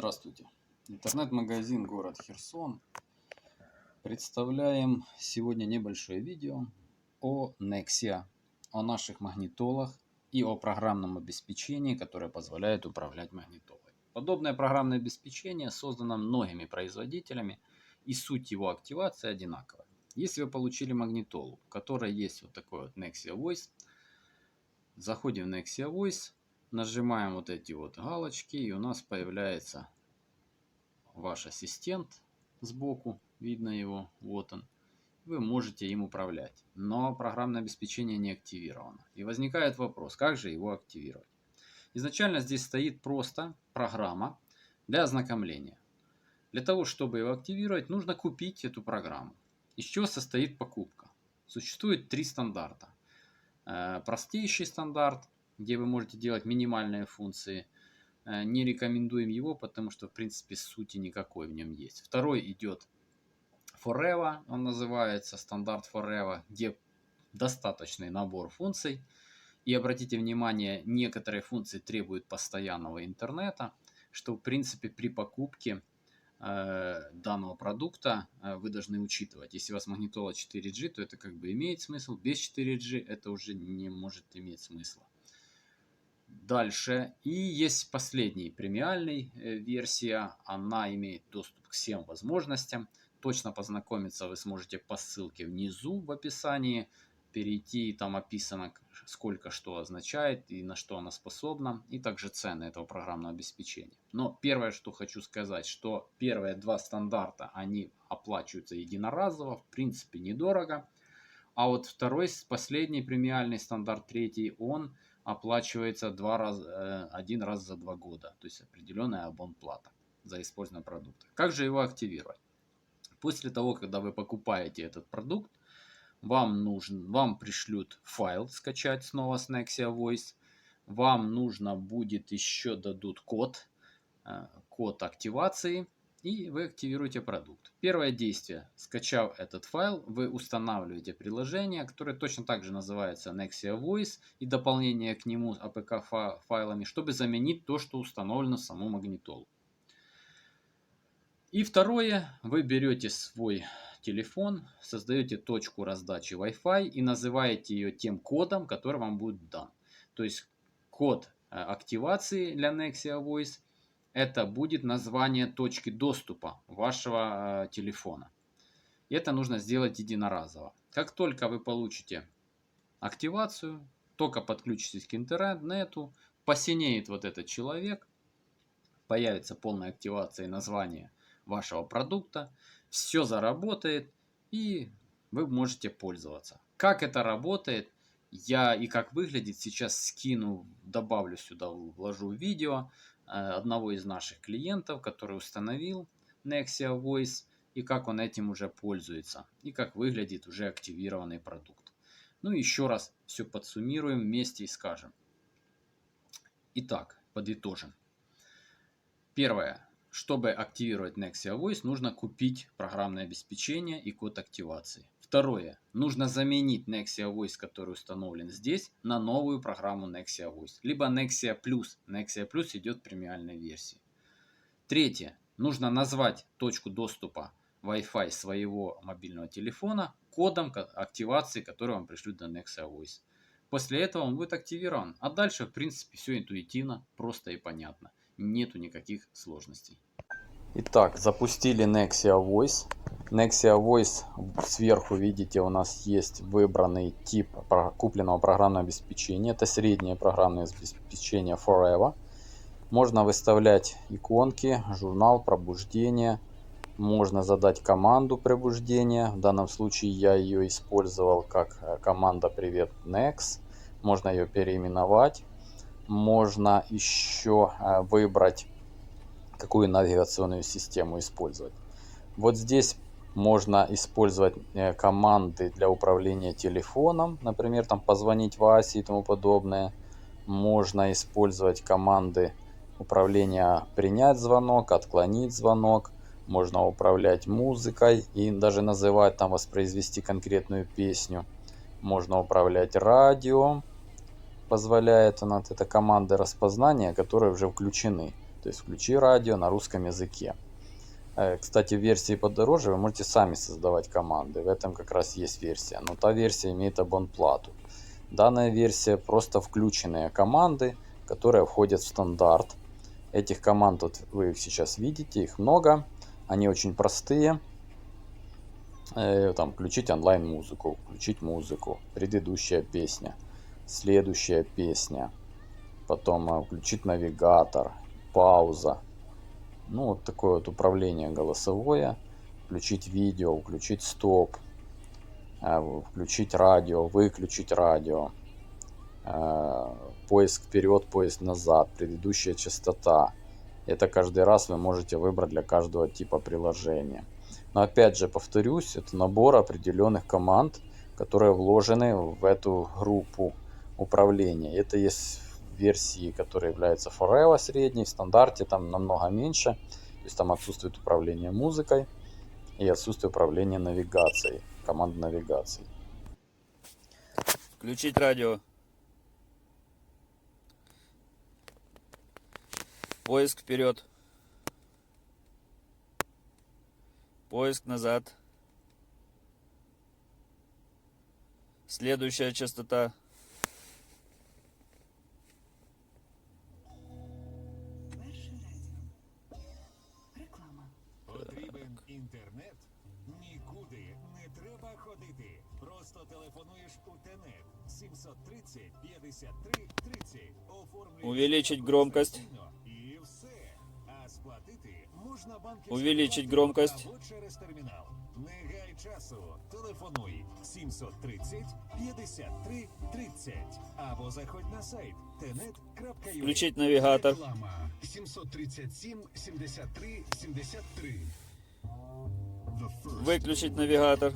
Здравствуйте. Интернет-магазин город Херсон. Представляем сегодня небольшое видео о Nexia, о наших магнитолах и о программном обеспечении, которое позволяет управлять магнитолой. Подобное программное обеспечение создано многими производителями, и суть его активации одинаковая. Если вы получили магнитолу, в которой есть вот такой вот Nexia Voice, заходим в Nexia Voice, нажимаем вот эти вот галочки, и у нас появляется ваш ассистент сбоку, видно его, вот он. Вы можете им управлять, но программное обеспечение не активировано. И возникает вопрос, как же его активировать? Изначально здесь стоит просто программа для ознакомления. Для того, чтобы его активировать, нужно купить эту программу. Из чего состоит покупка? Существует три стандарта. Простейший стандарт, где вы можете делать минимальные функции. Не рекомендуем его, потому что в принципе сути никакой в нем есть. Второй идет Forever, он называется, стандарт Forever, где достаточный набор функций. И обратите внимание, некоторые функции требуют постоянного интернета, что в принципе при покупке данного продукта вы должны учитывать. Если у вас магнитола 4G, то это как бы имеет смысл. Без 4G это уже не может иметь смысла. Дальше. И есть последняя премиальная версия. Она имеет доступ к всем возможностям. Точно познакомиться вы сможете по ссылке внизу в описании. Перейти, там описано, сколько что означает и на что она способна. И также цены этого программного обеспечения. Но первое, что хочу сказать, что первые два стандарта, они оплачиваются единоразово. В принципе, недорого. А вот второй, последний премиальный стандарт, третий, он оплачивается один раз за 2 года. То есть определенная абонплата за использование продукта. Как же его активировать? После того, когда вы покупаете этот продукт, вам пришлют файл скачать снова с Nexia Voice. Вам нужно будет еще дадут код активации. И вы активируете продукт. Первое действие. Скачав этот файл, вы устанавливаете приложение, которое точно так же называется Nexia Voice, и дополнение к нему APK файлами, чтобы заменить то, что установлено в саму магнитолу. И второе. Вы берете свой телефон, создаете точку раздачи Wi-Fi и называете ее тем кодом, который вам будет дан. То есть код активации для Nexia Voice — это будет название точки доступа вашего телефона. И это нужно сделать единоразово. Как только вы получите активацию, только подключитесь к интернету, посинеет вот этот человек, появится полная активация и название вашего продукта, все заработает и вы можете пользоваться. Как это работает, и как выглядит, сейчас скину, добавлю сюда, вложу видео одного из наших клиентов, который установил Nexia Voice, и как он этим уже пользуется, и как выглядит уже активированный продукт. Ну еще раз все подсуммируем вместе и скажем. Итак, подытожим. Первое. Чтобы активировать Nexia Voice, нужно купить программное обеспечение и код активации. Второе. Нужно заменить Nexia Voice, который установлен здесь, на новую программу Nexia Voice. Либо Nexia Plus. Nexia Plus идет в премиальной версии. Третье. Нужно назвать точку доступа Wi-Fi своего мобильного телефона кодом активации, который вам пришлют на Nexia Voice. После этого он будет активирован. А дальше, в принципе, все интуитивно, просто и понятно. Нету никаких сложностей. Итак, запустили Nexia Voice. Nexia Voice сверху, видите, у нас есть выбранный тип купленного программного обеспечения. Это среднее программное обеспечение Forever. Можно выставлять иконки, журнал пробуждения. Можно задать команду пробуждения. В данном случае я ее использовал как команда «Привет, Nex». Можно ее переименовать. Можно еще выбрать, какую навигационную систему использовать. Вот здесь можно использовать команды для управления телефоном. Например, там позвонить Васе и тому подобное. Можно использовать команды управления принять звонок, отклонить звонок. Можно управлять музыкой и даже называть, там воспроизвести конкретную песню. Можно управлять радио. Позволяет она, это команды распознания, которые уже включены. То есть включи радио на русском языке. Кстати, в версии подороже вы можете сами создавать команды. В этом как раз есть версия. Но та версия имеет абонплату. Данная версия просто включенные команды, которые входят в стандарт. Этих команд вот вы их сейчас видите, их много. Они очень простые. Там включить онлайн-музыку, включить музыку, предыдущая песня, следующая песня, потом включить навигатор, пауза. Ну, вот такое вот управление голосовое. Включить видео, включить стоп, включить радио, выключить радио, поиск вперед, поиск назад, предыдущая частота. Это каждый раз вы можете выбрать для каждого типа приложения. Но опять же повторюсь, это набор определенных команд, которые вложены в эту группу управления. Это есть версии, которые являются Forever средней, в стандарте там намного меньше. То есть там отсутствует управление музыкой и отсутствие управления навигацией, команд навигации. Включить радио. Поиск вперед. Поиск назад. Следующая частота. Потрібен інтернет? Нікуди не треба ходити. Просто телефонуєш у ТЕНЕТ 730 53 30. Оформлюєш Увеличить громкость. і все. А сплатити можна банківською Увеличить картою громкость. або через термінал. Не гай часу. Телефонуй 730 53 30 або заходь на сайт tenet.ua. Включить навигатор. Реклама 737 73 73. Выключить навигатор.